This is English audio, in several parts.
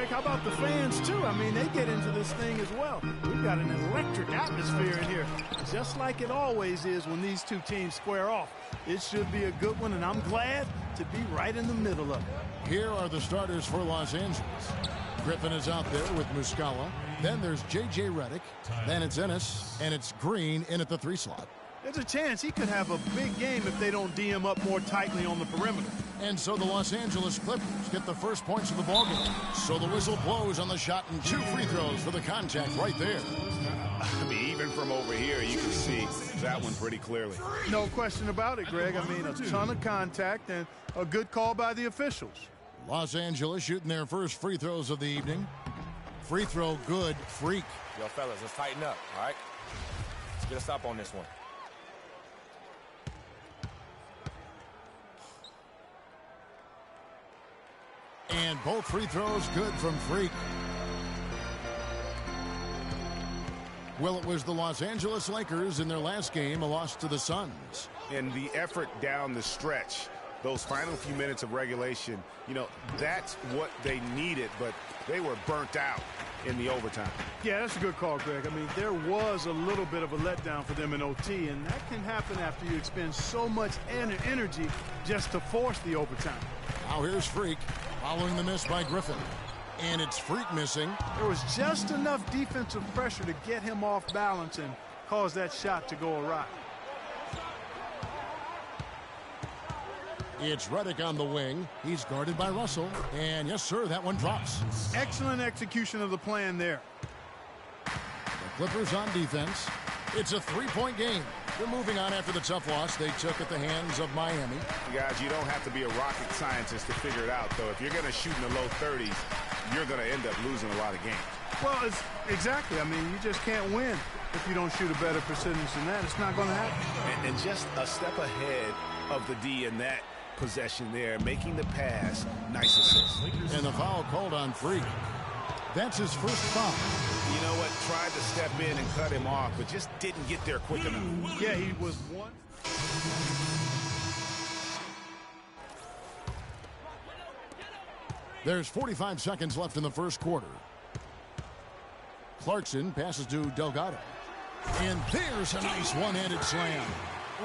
Greg, how about the fans, too? I mean, they get into this thing as well. We've got an electric atmosphere in here, just like it always is when these two teams square off. It should be a good one, and I'm glad to be right in the middle of it. Here are the starters for Los Angeles. Griffin is out there with Muscala. Then there's J.J. Redick. Then it's Ennis, and it's Green in at the 3 slot. There's a chance he could have a big game if they don't D him up more tightly on the perimeter. And so the Los Angeles Clippers get the first points of the ballgame. So the whistle blows on the shot and 2 free throws for the contact right there. I mean, even from over here, you can see that one pretty clearly. No question about it, Greg. I mean, a ton of contact and a good call by the officials. Los Angeles shooting their first free throws of the evening. Free throw good, Freak. Yo, fellas, let's tighten up, all right? Let's get a stop on this one. And both free throws good from Freak. Well, it was the Los Angeles Lakers in their last game, a loss to the Suns. And the effort down the stretch, those final few minutes of regulation, you know, that's what they needed, but they were burnt out in the overtime. Yeah, that's a good call, Greg. I mean, there was a little bit of a letdown for them in OT, and that can happen after you expend so much energy just to force the overtime. Now here's Freak, following the miss by Griffin. And it's Freak missing. There was just enough defensive pressure to get him off balance and cause that shot to go awry. It's Redick on the wing. He's guarded by Russell. And yes, sir, that one drops. Excellent execution of the plan there. The Clippers on defense. It's a 3-point game. They're moving on after the tough loss they took at the hands of Miami. Guys, you don't have to be a rocket scientist to figure it out, though. If you're going to shoot in the low 30s, you're going to end up losing a lot of games. Well, exactly. I mean, you just can't win if you don't shoot a better percentage than that. It's not going to happen. And just a step ahead of the D in that possession there, making the pass. Nice assist. And the foul called on Freak. That's his first foul. You know what? Tried to step in and cut him off, but just didn't get there quick enough. Yeah, he was one. There's 45 seconds left in the first quarter. Clarkson passes to Delgado. And there's a nice one-handed slam.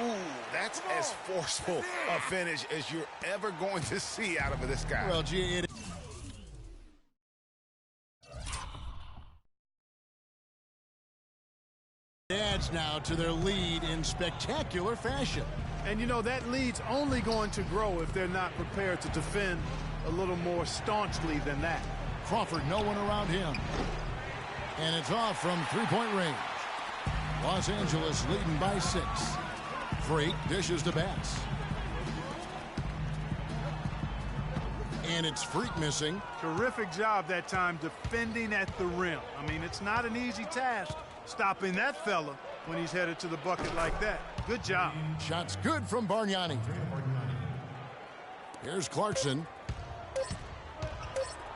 Ooh, that's as forceful a finish as you're ever going to see out of this guy. Well, gee, it adds now to their lead in spectacular fashion. And, you know, that lead's only going to grow if they're not prepared to defend a little more staunchly than that. Crawford, no one around him. And it's off from 3-point range. Los Angeles leading by 6. Freak dishes to Bass. And it's Freak missing. Terrific job that time defending at the rim. I mean, it's not an easy task stopping that fella when he's headed to the bucket like that. Good job. Shots good from Bargnani. Here's Clarkson.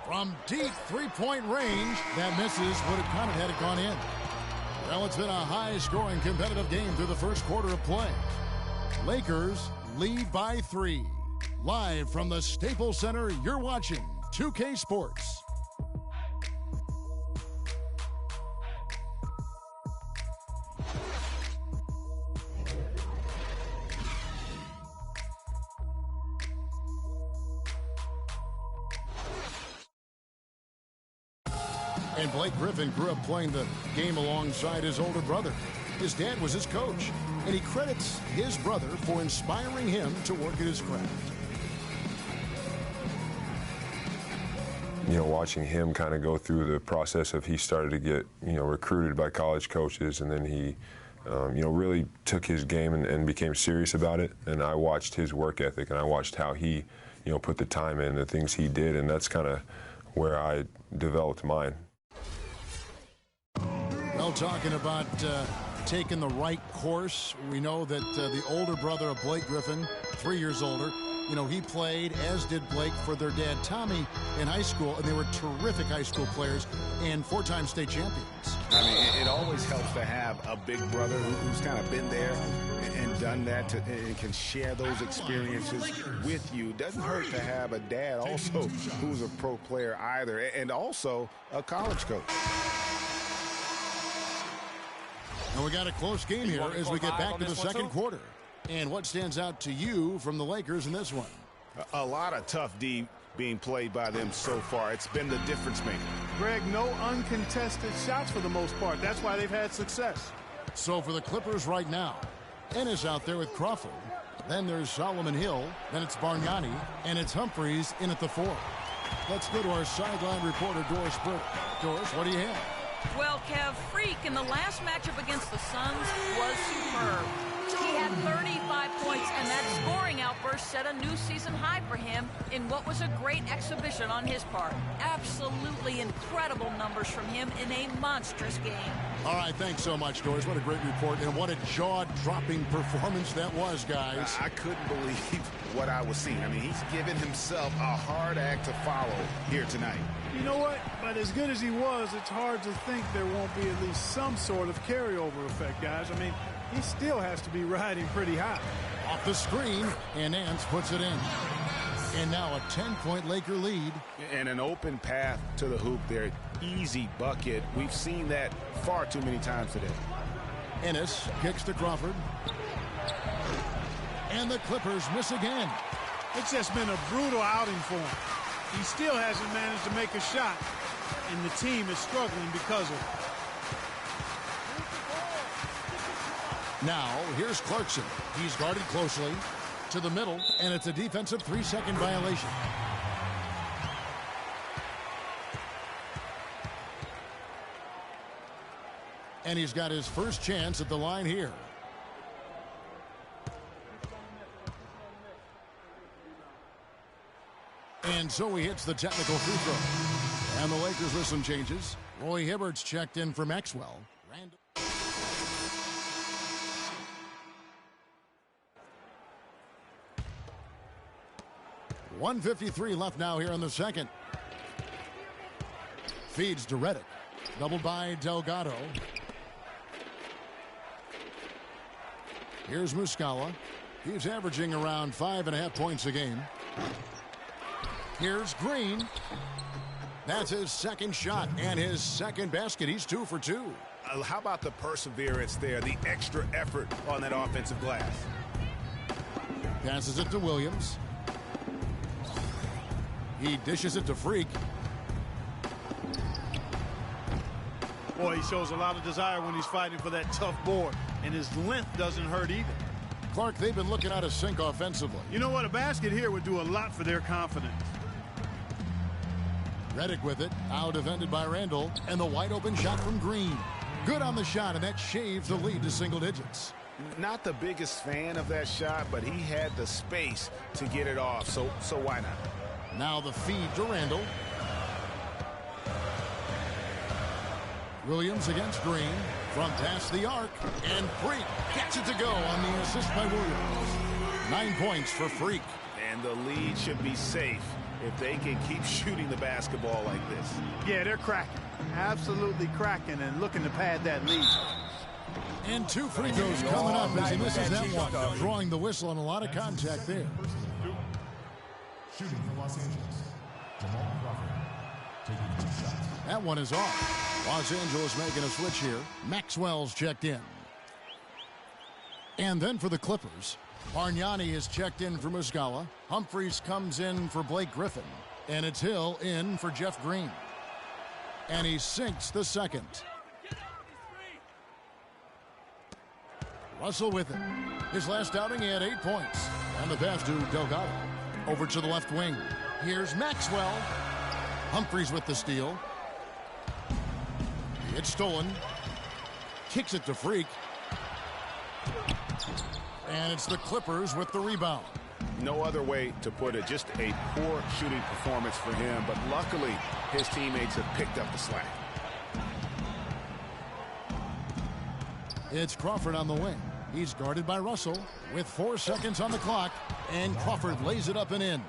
From deep 3-point range, that misses. Would have kind of had it gone in. Well, it's been a high-scoring competitive game through the first quarter of play. Lakers lead by 3. Live from the Staples Center, you're watching 2K Sports. And Blake Griffin grew up playing the game alongside his older brother. His dad was his coach, and he credits his brother for inspiring him to work at his craft. You know, watching him kind of go through the process of he started to get, you know, recruited by college coaches, and then he, you know, really took his game and became serious about it. And I watched his work ethic, and I watched how he, you know, put the time in, the things he did, and that's kind of where I developed mine. Well, talking about taking the right course, we know that the older brother of Blake Griffin, 3 years older, You know, he played, as did Blake, for their dad, Tommy, in high school, and they were terrific high school players and 4-time state champions. I mean, it always helps to have a big brother who's kind of been there and done that and can share those experiences with you. Doesn't hurt to have a dad also who's a pro player either, and also a college coach. And we got a close game here as we get back to the second quarter. And what stands out to you from the Lakers in this one? A lot of tough D being played by them so far. It's been the difference maker. Greg, no uncontested shots for the most part. That's why they've had success. So for the Clippers right now, Ennis out there with Crawford. Then there's Solomon Hill. Then it's Bargnani. And it's Humphries in at the 4. Let's go to our sideline reporter, Doris Burke. Doris, what do you have? Well, Kev, Freak in the last matchup against the Suns was superb. He had 35 points, and that scoring outburst set a new season high for him in what was a great exhibition on his part. Absolutely incredible numbers from him in a monstrous game. All right, thanks so much, Doris. What a great report, and what a jaw-dropping performance that was, guys. I couldn't believe what I was seeing. I mean, he's given himself a hard act to follow here tonight. You know what? But as good as he was, it's hard to think there won't be at least some sort of carryover effect, guys. I mean, he still has to be riding pretty high. Off the screen, and Nance puts it in. And now a 10-point Laker lead. And an open path to the hoop there. Easy bucket. We've seen that far too many times today. Ennis kicks to Crawford. And the Clippers miss again. It's just been a brutal outing for him. He still hasn't managed to make a shot, and the team is struggling because of it. Now, here's Clarkson. He's guarded closely to the middle, and it's a defensive 3-second violation. And he's got his first chance at the line here. And so he hits the technical free throw. And the Lakers with some changes. Roy Hibbert's checked in for Maxwell. 1:53 left now here in the second. Feeds to Redick. Doubled by Delgado. Here's Muscala. He's averaging around 5.5 points a game. Here's Green. That's his second shot and his second basket. He's 2 for 2. How about the perseverance there, the extra effort on that offensive glass? Passes it to Williams. He dishes it to Freak. Boy, he shows a lot of desire when he's fighting for that tough board, and his length doesn't hurt either. Clark, they've been looking out of sync offensively. You know what? A basket here would do a lot for their confidence. Redick with it, out defended by Randall, and the wide open shot from Green. Good on the shot, and that shaves the lead to single digits. Not the biggest fan of that shot, but he had the space to get it off, so why not? Now the feed to Randall. Williams against Green from past the arc, and Freak gets it to go on the assist by Williams. 9 points for Freak. And the lead should be safe if they can keep shooting the basketball like this. Yeah, they're cracking. Absolutely cracking and looking to pad that lead. And 2 free throws coming up as he misses that one. Drawing the whistle on a lot of contact there. Shooting for Los Angeles, Jamal Crawford taking 2 shots. That one is off. Los Angeles making a switch here. Maxwell's checked in. And then for the Clippers, Bargnani is checked in for Muscala. Humphries comes in for Blake Griffin. And it's Hill in for Jeff Green. And he sinks the second. Russell with it. His last outing, he had 8 points. And the pass to Delgado. Over to the left wing. Here's Maxwell. Humphries with the steal. It's stolen. Kicks it to Freak. And it's the Clippers with the rebound. No other way to put it. Just a poor shooting performance for him, but luckily his teammates have picked up the slack. It's Crawford on the wing. He's guarded by Russell with 4 seconds on the clock. And Crawford lays it up and in.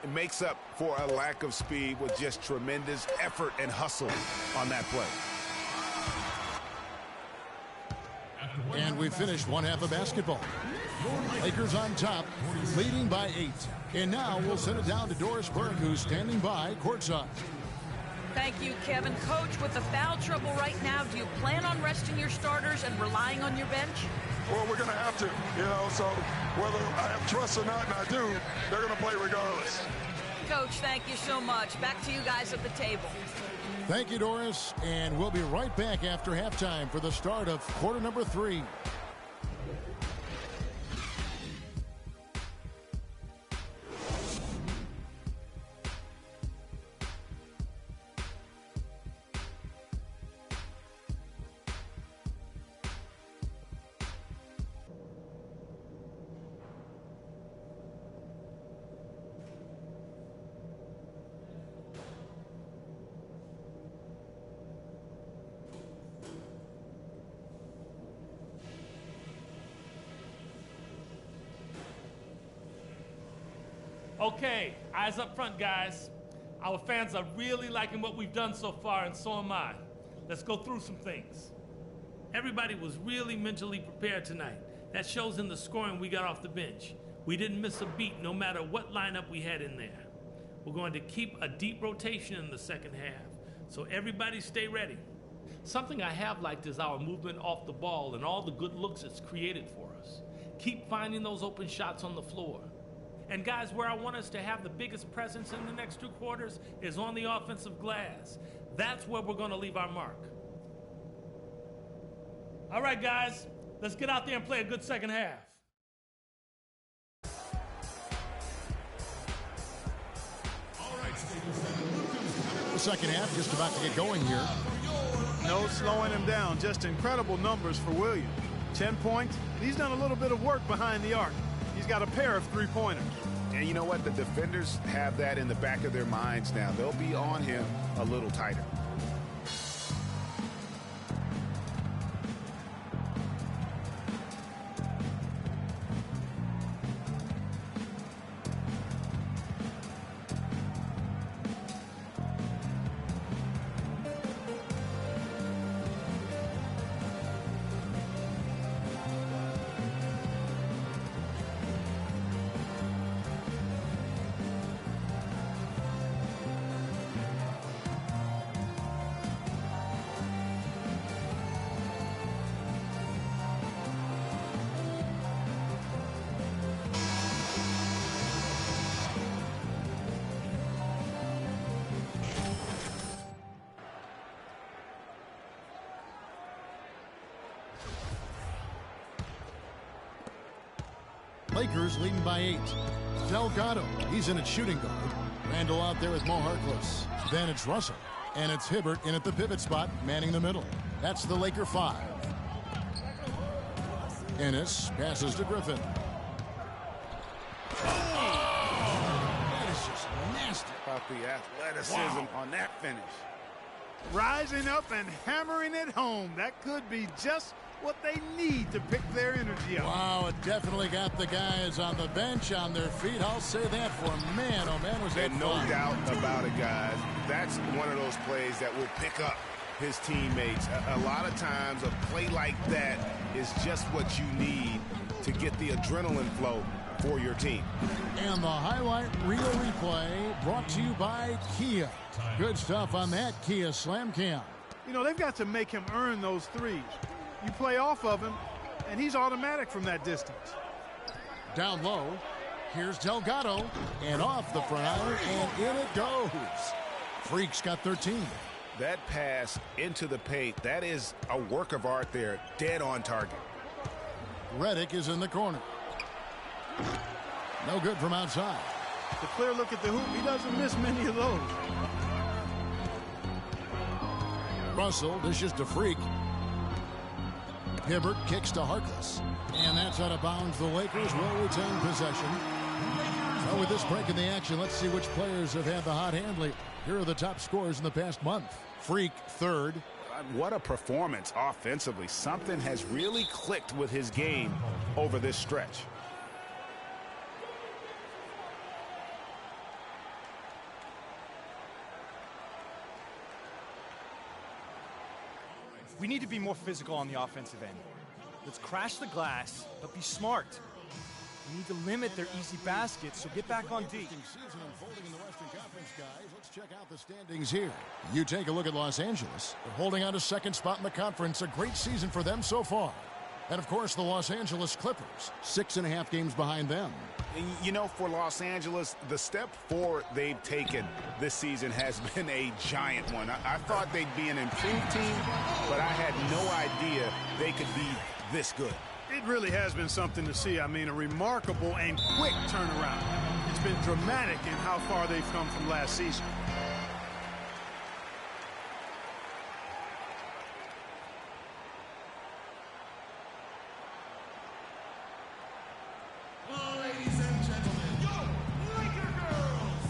It makes up for a lack of speed with just tremendous effort and hustle on that play. And we finished one half of basketball. Lakers on top, leading by 8. And now we'll send it down to Doris Burke, who's standing by courtside. Thank you, Kevin. Coach, with the foul trouble right now, do you plan on resting your starters and relying on your bench? Well, we're going to have to, so whether I have trust or not, and I do, they're going to play regardless. Coach, thank you so much. Back to you guys at the table. Thank you, Doris. And we'll be right back after halftime for the start of quarter number 3. Okay, eyes up front, guys. Our fans are really liking what we've done so far, and so am I. Let's go through some things. Everybody was really mentally prepared tonight. That shows in the scoring we got off the bench. We didn't miss a beat no matter what lineup we had in there. We're going to keep a deep rotation in the second half, so everybody stay ready. Something I have liked is our movement off the ball and all the good looks it's created for us. Keep finding those open shots on the floor. And guys, where I want us to have the biggest presence in the next 2 quarters is on the offensive glass. That's where we're going to leave our mark. All right, guys, let's get out there and play a good second half. The second half just about to get going here. No slowing him down. Just incredible numbers for Williams. 10 points. He's done a little bit of work behind the arc. He's got a pair of 3-pointers. And you know what? The defenders have that in the back of their minds now. They'll be on him a little tighter. Lakers leading by 8. Delgado, he's in at shooting guard. Randall out there with Mo Harkless. Then it's Russell. And it's Hibbert in at the pivot spot, manning the middle. That's the Laker 5. Ennis passes to Griffin. That is just nasty. About the athleticism on that finish. Rising up and hammering it home. That could be just what they need to pick their energy up. Wow, it definitely got the guys on the bench on their feet. I'll say that for man. Oh, man, was that And no doubt about it, guys. That's one of those plays that will pick up his teammates. A lot of times a play like that is just what you need to get the adrenaline flow for your team. And the highlight reel replay brought to you by Kia. Good stuff on that Kia Slam Cam. You know, they've got to make him earn those threes. You play off of him, and he's automatic from that distance. Down low, here's Delgado, and off the front iron, and in it goes. Freak's got 13. That pass into the paint, that is a work of art there, dead on target. Reddick is in the corner. No good from outside. The clear look at the hoop, he doesn't miss many of those. Russell dishes to Freak. Hibbert kicks to Harkless. And that's out of bounds. The Lakers will retain possession. Well, with this break in the action, let's see which players have had the hot hand lately. Here are the top scorers in the past month. Freak, 3rd. What a performance offensively. Something has really clicked with his game over this stretch. We need to be more physical on the offensive end. Let's crash the glass, but be smart. We need to limit their easy baskets, so get back on D. Season unfolding in the Western Conference, guys. Let's check out the standings here. You take a look at Los Angeles. They're holding on to second spot in the conference. A great season for them so far. And, of course, the Los Angeles Clippers, 6.5 games behind them. You know, for Los Angeles, the step forward they've taken this season has been a giant one. I thought they'd be an improved team, but I had no idea they could be this good. It really has been something to see. I mean, a remarkable and quick turnaround. It's been dramatic in how far they've come from last season. Ladies and gentlemen, your Laker girls.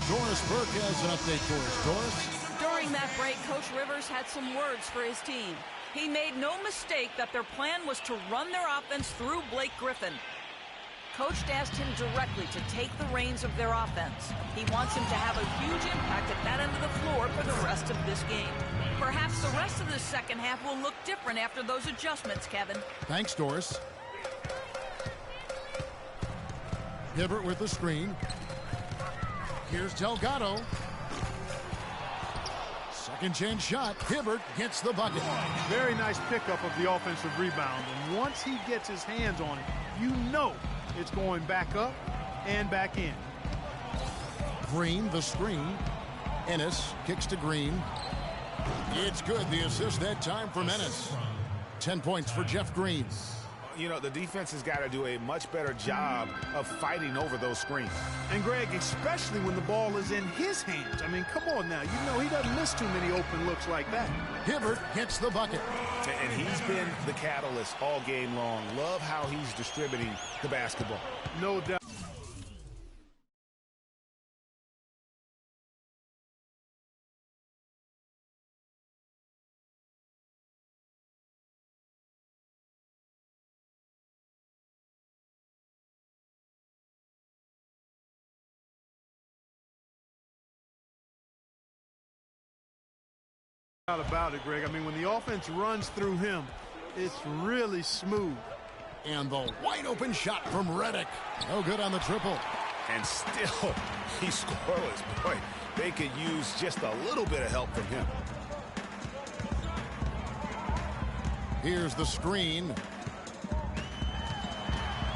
Doris Burke has an update for us. Doris? During that break, Coach Rivers had some words for his team. He made no mistake that their plan was to run their offense through Blake Griffin. Coach asked him directly to take the reins of their offense. He wants him to have a huge impact at that end of the floor for the rest of this game. Perhaps the rest of the second half will look different after those adjustments, Kevin. Thanks, Doris. Hibbert with the screen. Here's Delgado. Second chance shot. Hibbert gets the bucket. Very nice pickup of the offensive rebound. And once he gets his hands on it, you know it's going back up and back in. Green, the screen. Ennis kicks to Green. It's good. The assist that time from Ennis. 10 points for Jeff Green. You know, the defense has got to do a much better job of fighting over those screens. And, Greg, especially when the ball is in his hands. I mean, come on now. You know he doesn't miss too many open looks like that. Hibbert gets the bucket. And he's been the catalyst all game long. Love how he's distributing the basketball. No doubt. About it, Greg. I mean, when the offense runs through him, it's really smooth. And the wide open shot from Redick. No good on the triple. And still, he's scoreless. Boy, they could use just a little bit of help from him. Here's the screen.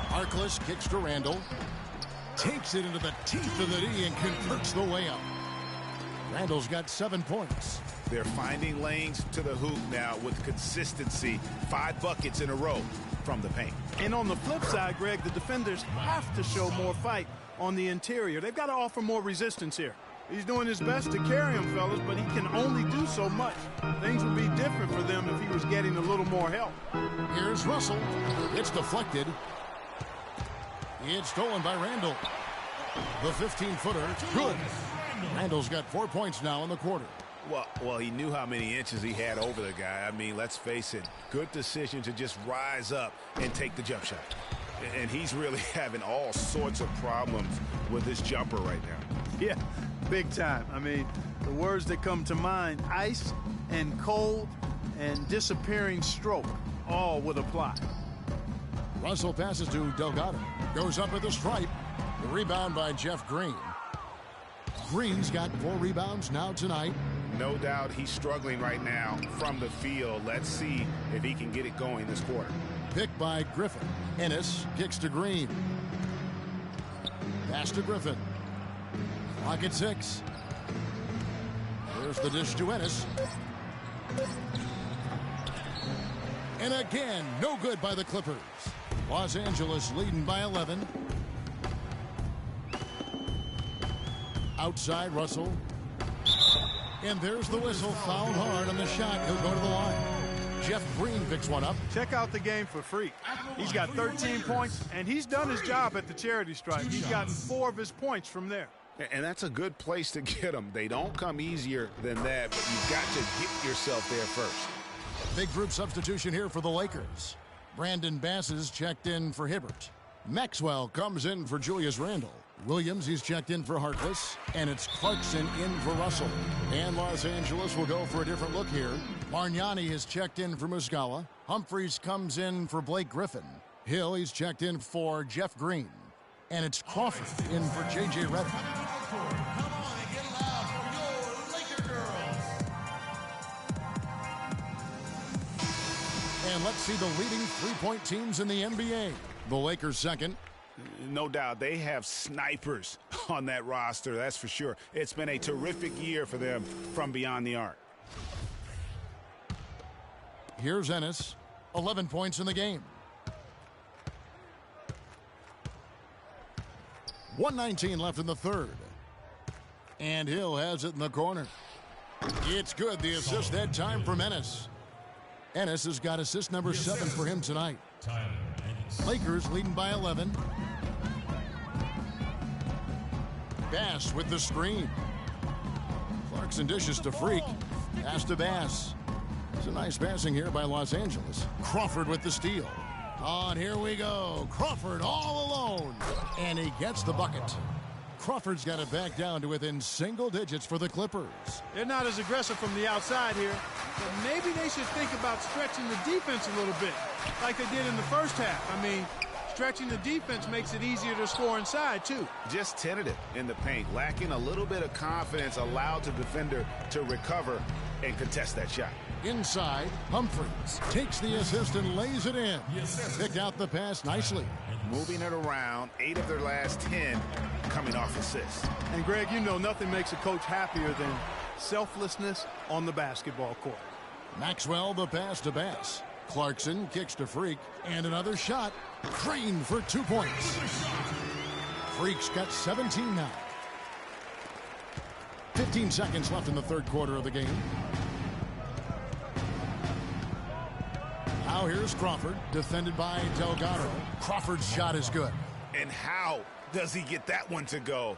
Harkless kicks to Randall. Takes it into the teeth of the D and converts the layup. Randall's got 7 points. They're finding lanes to the hoop now with consistency. 5 buckets in a row from the paint. And on the flip side, Greg, the defenders have to show more fight on the interior. They've got to offer more resistance here. He's doing his best to carry him, fellas, but he can only do so much. Things would be different for them if he was getting a little more help. Here's Russell. It's deflected. It's stolen by Randall. The 15-footer, good. Randall's got 4 points now in the quarter. Well, he knew how many inches he had over the guy. I mean, let's face it, good decision to just rise up and take the jump shot. And he's really having all sorts of problems with his jumper right now. Yeah, big time. I mean, the words that come to mind, ice and cold and disappearing stroke, all would apply. Russell passes to Delgado. Goes up at the stripe. The rebound by Jeff Green. Green's got 4 rebounds now tonight. No doubt he's struggling right now from the field. Let's see if he can get it going this quarter. Picked by Griffin. Ennis kicks to Green. Pass to Griffin. Clock at 6. There's the dish to Ennis. And again, no good by the Clippers. Los Angeles leading by 11. Outside, Russell. And there's the whistle. Fouled hard on the shot. He'll go to the line. Jeff Green picks one up. Check out the game for Freak. He's got 13 points, and he's done his job at the charity stripe. He's gotten 4 of his points from there. And that's a good place to get them. They don't come easier than that, but you've got to get yourself there first. Big group substitution here for the Lakers. Brandon Bass is checked in for Hibbert. Maxwell comes in for Julius Randle. Williams, he's checked in for Harkless. And it's Clarkson in for Russell. And Los Angeles will go for a different look here. Bargnani is checked in for Muscala. Humphreys comes in for Blake Griffin. Hill, he's checked in for Jeff Green. And it's Crawford in for J.J. Redick. And let's see the leading three-point teams in the NBA. The Lakers second. No doubt they have snipers on that roster, that's for sure. It's been a terrific year for them from beyond the arc. Here's Ennis, 11 points in the game. 1:19 left in the third. And Hill has it in the corner. It's good, the assist that time from Ennis. Ennis has got assist number 7 for him tonight. Lakers leading by 11. Bass with the screen. Clarkson dishes to Freak. Pass to Bass. It's a nice passing here by Los Angeles. Crawford with the steal. On, here we go. Crawford all alone. And he gets the bucket. Crawford's got it back down to within single digits for the Clippers. They're not as aggressive from the outside here, but maybe they should think about stretching the defense a little bit, like they did in the first half. I mean, stretching the defense makes it easier to score inside, too. Just tentative in the paint, lacking a little bit of confidence, allowed the defender to recover and contest that shot. Inside, Humphreys takes the assist and lays it in. Picked out the pass nicely. Moving it around, 8 of their last 10 coming off assists. And, Greg, you know nothing makes a coach happier than selflessness on the basketball court. Maxwell, the pass to Bass. Clarkson kicks to Freak, and another shot. Crane for 2 points. Freak's got 17 now. 15 seconds left in the third quarter of the game. Now here's Crawford, defended by Delgado. Crawford's shot is good. And how does he get that one to go?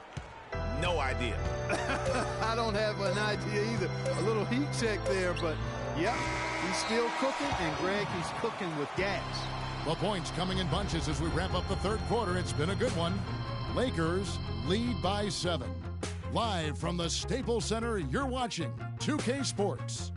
No idea. I don't have an idea either. A little heat check there, but yeah, he's still cooking, and Greg, he's cooking with gas. Well, points coming in bunches as we wrap up the third quarter. It's been a good one. Lakers lead by 7. Live from the Staples Center, you're watching 2K Sports.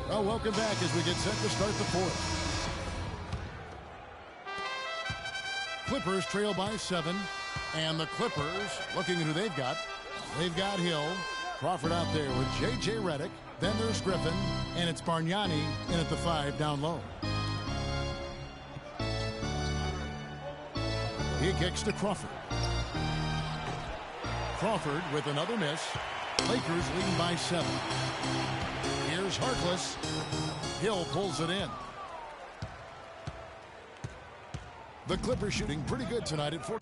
Well, welcome back as we get set to start the fourth. Clippers trail by 7. And the Clippers, looking at who they've got. They've got Hill. Crawford out there with J.J. Redick. Then there's Griffin. And it's Bargnani in at the 5 down low. He kicks to Crawford. Crawford with another miss. Lakers leading by 7. Here's Harkless. Hill pulls it in. The Clippers shooting pretty good tonight at 4.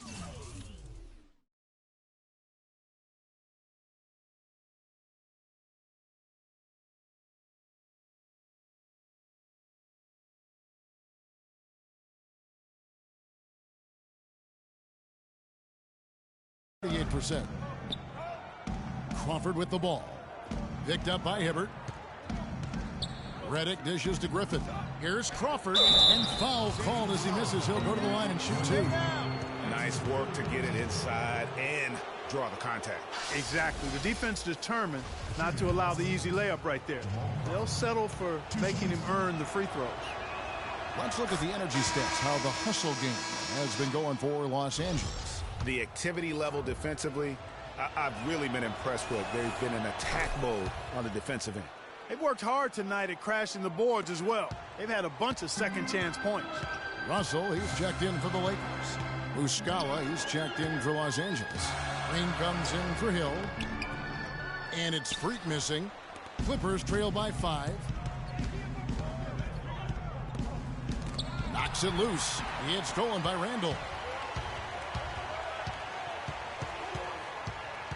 %. Crawford with the ball. Picked up by Hibbert. Redick dishes to Griffin. Here's Crawford, and foul called as he misses. He'll go to the line and shoot 2. Nice work to get it inside and draw the contact. Exactly. The defense determined not to allow the easy layup right there. They'll settle for making him earn the free throws. Let's look at the energy stats, how the hustle game has been going for Los Angeles. The activity level defensively, I've really been impressed with. They've been in attack mode on the defensive end. They've worked hard tonight at crashing the boards as well. They've had a bunch of second chance points. Russell, he's checked in for the Lakers. Muscala, he's checked in for Los Angeles. Green comes in for Hill. And it's Freak missing. Clippers trail by 5. Knocks it loose. It's stolen by Randall.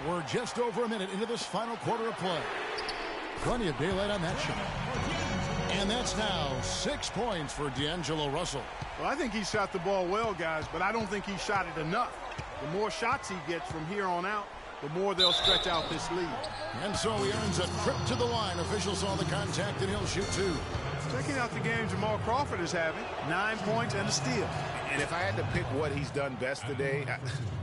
We're just over a minute into this final quarter of play. Plenty of daylight on that shot. And that's now 6 points for D'Angelo Russell. Well, I think he shot the ball well, guys, but I don't think he shot it enough. The more shots he gets from here on out, the more they'll stretch out this lead. And so he earns a trip to the line. Officials saw the contact, and he'll shoot 2. Checking out the game Jamal Crawford is having. 9 points and a steal. And if I had to pick what he's done best today,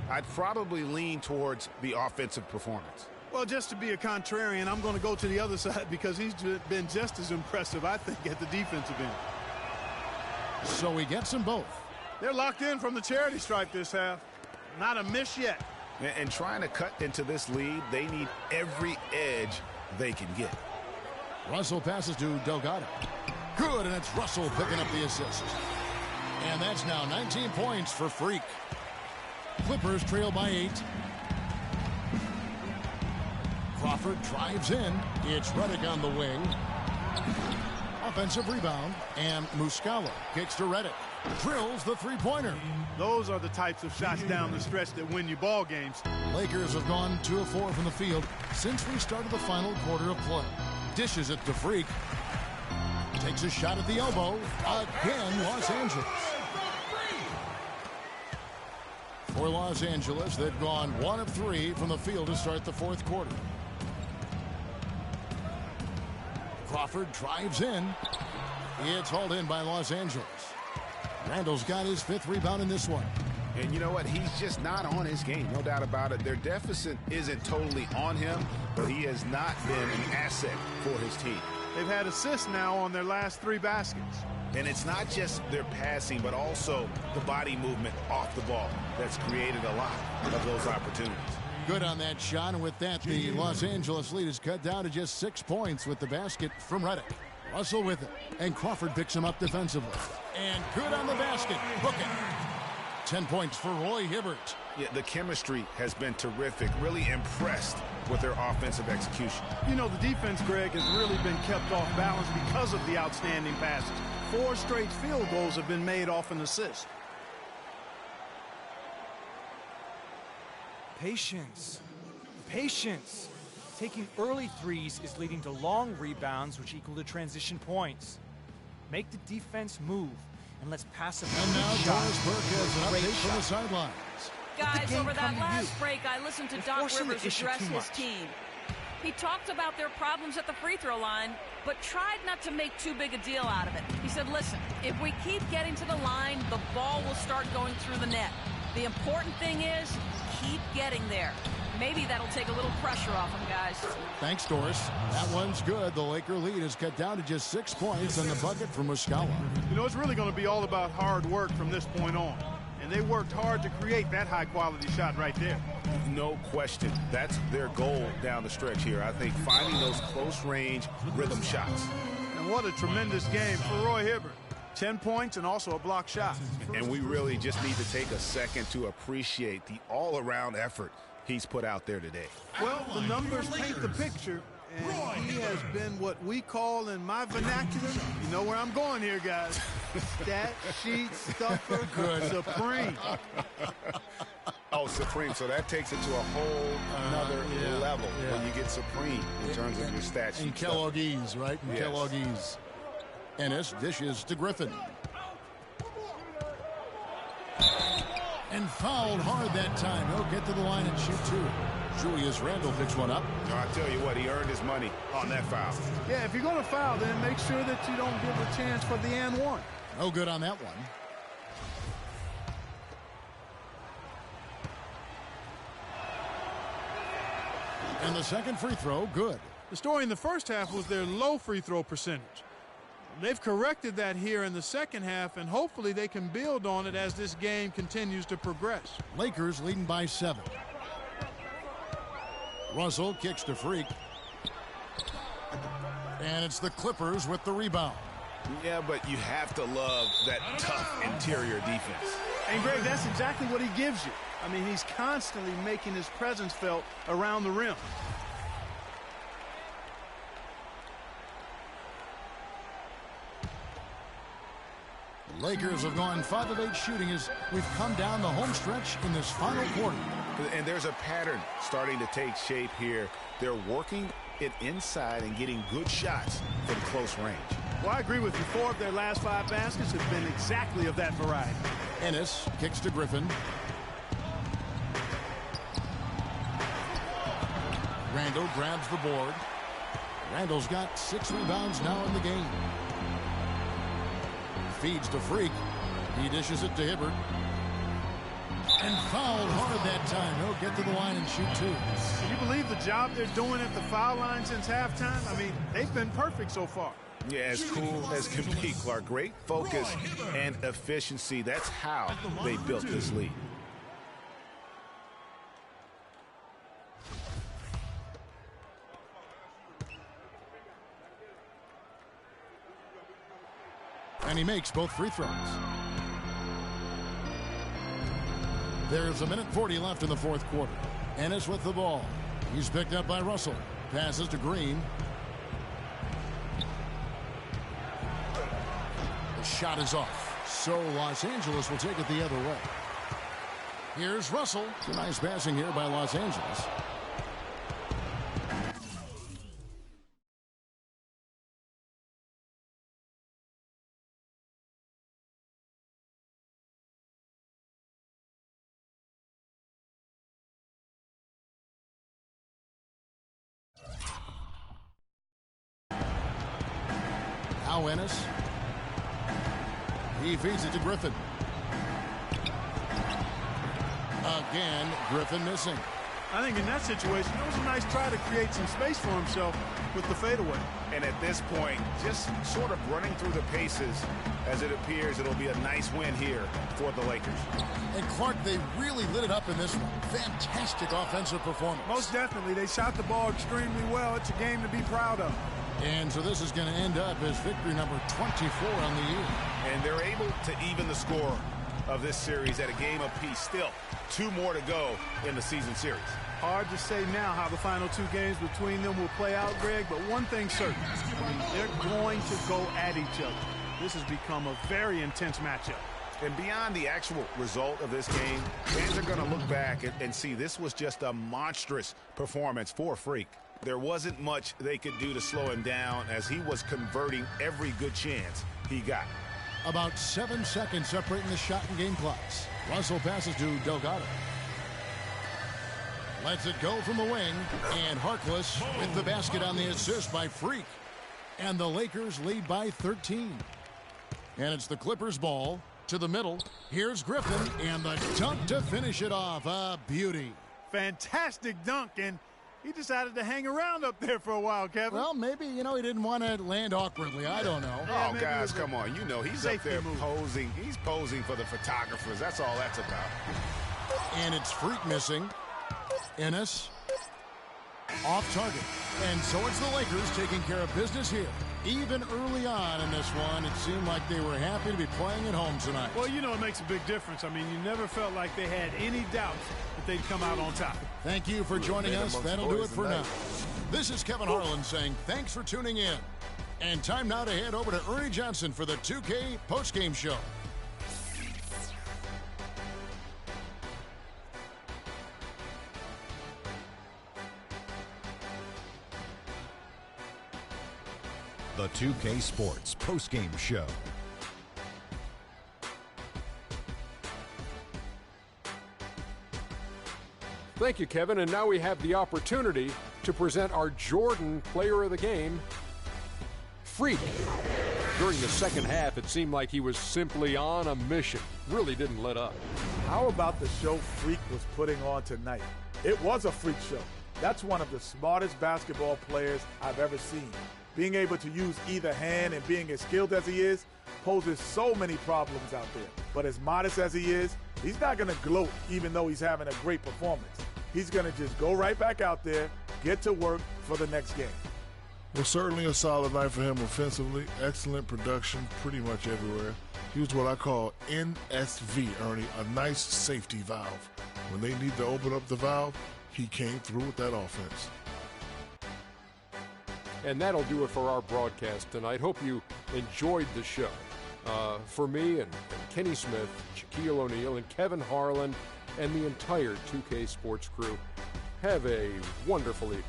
I'd probably lean towards the offensive performance. Well, just to be a contrarian, I'm going to go to the other side because he's been just as impressive, I think, at the defensive end. So he gets them both. They're locked in from the charity stripe this half. Not a miss yet. And trying to cut into this lead, they need every edge they can get. Russell passes to Delgado. Good, and it's Russell picking up the assist. And that's now 19 points for Freak. Clippers trail by 8. Crawford drives in. It's Redick on the wing. Offensive rebound, and Muscala kicks to Redick. Drills the three-pointer. Those are the types of shots down the stretch that win you ball games. Lakers have gone 2 of 4 from the field since we started the final quarter of play. Dishes it to Freak. Takes a shot at the elbow. Again, Los Angeles. For Los Angeles, they've gone 1 of 3 from the field to start the fourth quarter. Crawford drives in. It's hauled in by Los Angeles. Randall's got his 5th rebound in this one. And you know what? He's just not on his game, no doubt about it. Their deficit isn't totally on him, but he has not been an asset for his team. They've had assists now on their last 3 baskets. And it's not just their passing, but also the body movement off the ball that's created a lot of those opportunities. Good on that shot, and with that, the Los Angeles lead is cut down to just 6 points with the basket from Redick. Russell with it, and Crawford picks him up defensively. And good on the basket. Book it. 10 points for Roy Hibbert. Yeah, the chemistry has been terrific. Really impressed with their offensive execution. You know, the defense, Greg, has really been kept off balance because of the outstanding passes. 4 straight field goals have been made off an assist. Patience. Patience. Taking early threes is leading to long rebounds, which equal to transition points. Make the defense move, and let's pass it. And now Doris Burke has an update from the sidelines. Guys, over that last break, I listened to Doc Rivers address his team. He talked about their problems at the free throw line, but tried not to make too big a deal out of it. He said, listen, if we keep getting to the line, the ball will start going through the net. The important thing is keep getting there. Maybe that'll take a little pressure off them, guys. Thanks, Doris. That one's good. The Laker lead is cut down to just 6 points on the bucket from Muscala. You know, it's really going to be all about hard work from this point on. And they worked hard to create that high-quality shot right there. No question. That's their goal down the stretch here. I think finding those close-range rhythm shots. And what a tremendous game for Roy Hibbert. 10 points and also a block shot. And we really just need to take a second to appreciate the all-around effort he's put out there today. Well, the numbers paint the picture, and he has been what we call in my vernacular, you know where I'm going here, guys, stat sheet stuffer supreme. Oh, supreme. So that takes it to a whole another level when you get supreme in terms of your stat sheet. And Kelloggese, right? And yes. Kelloggese. Ennis dishes to Griffin. And fouled hard that time. He'll get to the line and shoot 2. Julius Randle picks one up. I'll tell you what, he earned his money on that foul. Yeah, if you're going to foul, then make sure that you don't give a chance for the and one. No good on that one. And the second free throw, good. The story in the first half was their low free throw percentage. They've corrected that here in the second half, and hopefully they can build on it as this game continues to progress. Lakers leading by 7. Russell kicks to Freak. And it's the Clippers with the rebound. Yeah, but you have to love that tough interior defense. And, Greg, that's exactly what he gives you. I mean, he's constantly making his presence felt around the rim. Lakers have gone 5 of 8 shooting as we've come down the home stretch in this final quarter. And there's a pattern starting to take shape here. They're working it inside and getting good shots from close range. Well, I agree with you. 4 of their last 5 baskets have been exactly of that variety. Ennis kicks to Griffin. Randall grabs the board. Randall's got 6 rebounds now in the game. Feeds to Freak. He dishes it to Hibbert. And fouled hard that time. He'll get to the line and shoot 2. Can you believe the job they're doing at the foul line since halftime? I mean, they've been perfect so far. Yeah, as cool as can be, Clark. Great focus and efficiency. That's how they built this lead. And he makes both free throws. There's 1:40 left in the fourth quarter. Ennis with the ball. He's picked up by Russell. Passes to Green. The shot is off. So Los Angeles will take it the other way. Here's Russell. It's a nice passing here by Los Angeles. Now Ennis. He feeds it to Griffin. Again, Griffin missing. I think in that situation, it was a nice try to create some space for himself with the fadeaway. And at this point, just sort of running through the paces, as it appears it'll be a nice win here for the Lakers. And Clark, they really lit it up in this one. Fantastic offensive performance. Most definitely. They shot the ball extremely well. It's a game to be proud of. And so this is going to end up as victory number 24 on the year. And they're able to even the score of this series at a game apiece. Still, 2 more to go in the season series. Hard to say now how the final 2 games between them will play out, Greg, but one thing's certain. I mean, they're going to go at each other. This has become a very intense matchup. And beyond the actual result of this game, fans are going to look back and see this was just a monstrous performance for Freak. There wasn't much they could do to slow him down as he was converting every good chance he got. About 7 seconds separating the shot and game clocks. Russell passes to Delgado. Lets it go from the wing. And Harkless with the basket on the assist by Freak. And the Lakers lead by 13. And it's the Clippers ball to the middle. Here's Griffin. And the dunk to finish it off. A beauty. Fantastic dunk. And he decided to hang around up there for a while, Kevin. Well, maybe, he didn't want to land awkwardly. I don't know. Oh, guys, come on. He's up there posing. He's posing for the photographers. That's all that's about. And it's Freak missing. Ennis off target. And so it's the Lakers taking care of business here. Even early on in this one, it seemed like they were happy to be playing at home tonight. Well, it makes a big difference. I mean, you never felt like they had any doubts that they'd come out on top. Thank you for joining us. That'll do it for now. This is Kevin Harlan saying thanks for tuning in. And time now to head over to Ernie Johnson for the 2K postgame show. The 2K Sports postgame show. Thank you, Kevin. And now we have the opportunity to present our Jordan Player of the Game, Freak. During the second half, it seemed like he was simply on a mission. Really didn't let up. How about the show Freak was putting on tonight? It was a freak show. That's one of the smartest basketball players I've ever seen. Being able to use either hand and being as skilled as he is poses so many problems out there. But as modest as he is, he's not going to gloat even though he's having a great performance. He's going to just go right back out there, get to work for the next game. Well, certainly a solid night for him offensively. Excellent production pretty much everywhere. He was what I call NSV, Ernie, a nice safety valve. When they need to open up the valve, he came through with that offense. And that'll do it for our broadcast tonight. Hope you enjoyed the show. For me and Kenny Smith, Shaquille O'Neal, and Kevin Harlan, and the entire 2K Sports crew, have a wonderful evening.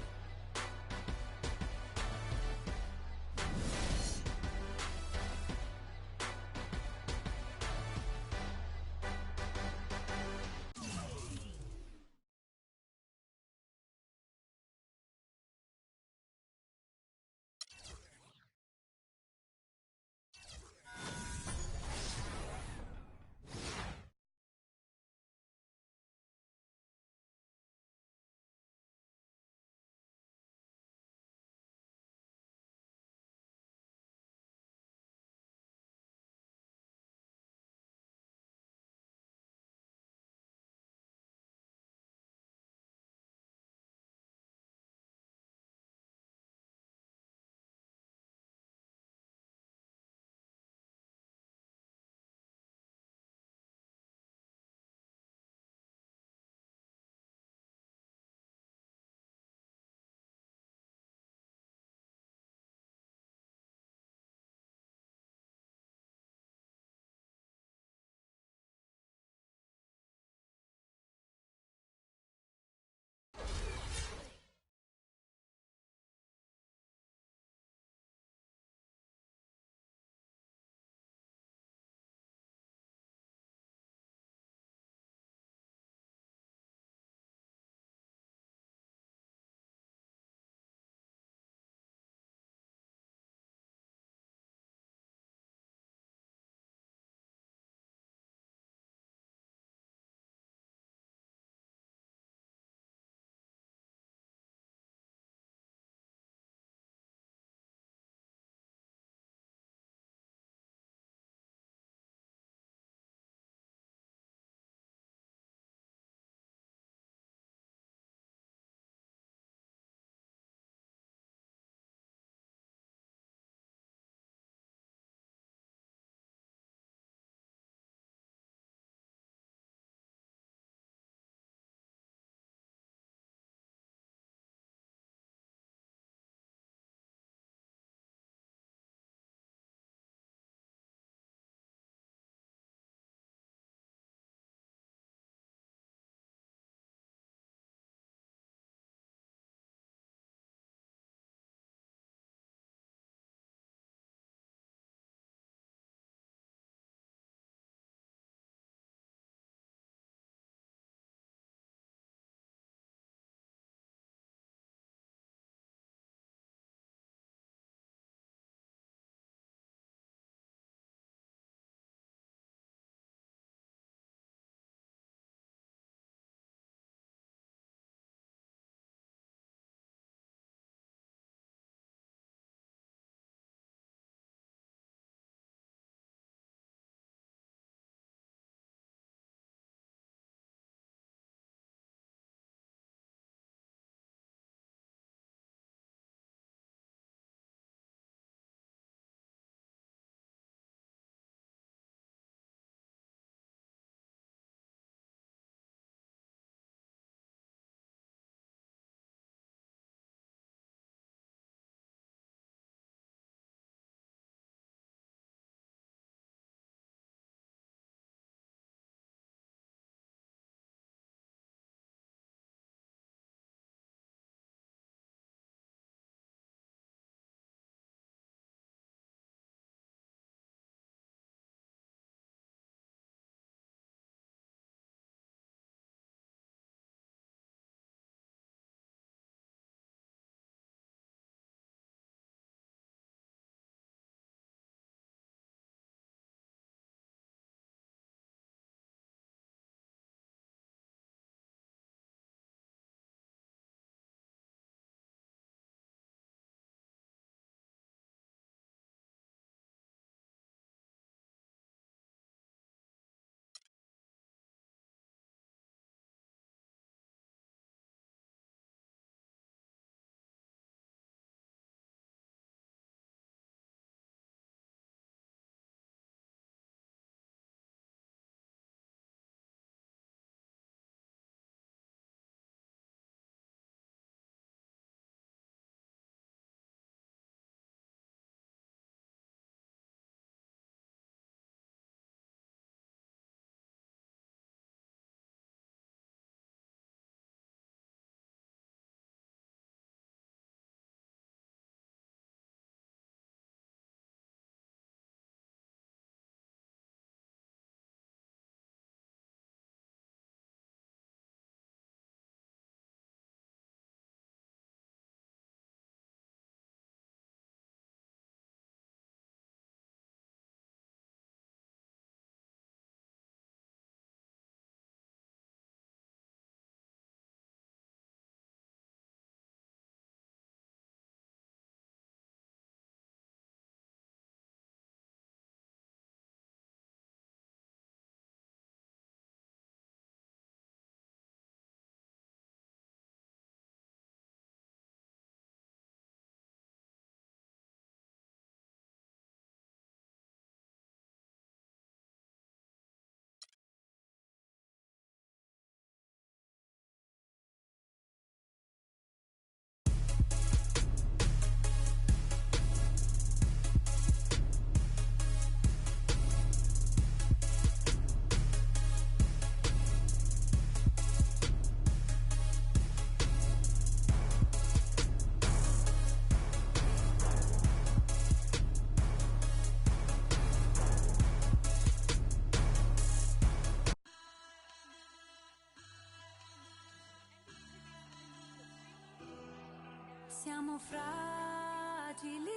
siamo fragili,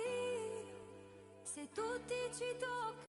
se tutti ci toccano.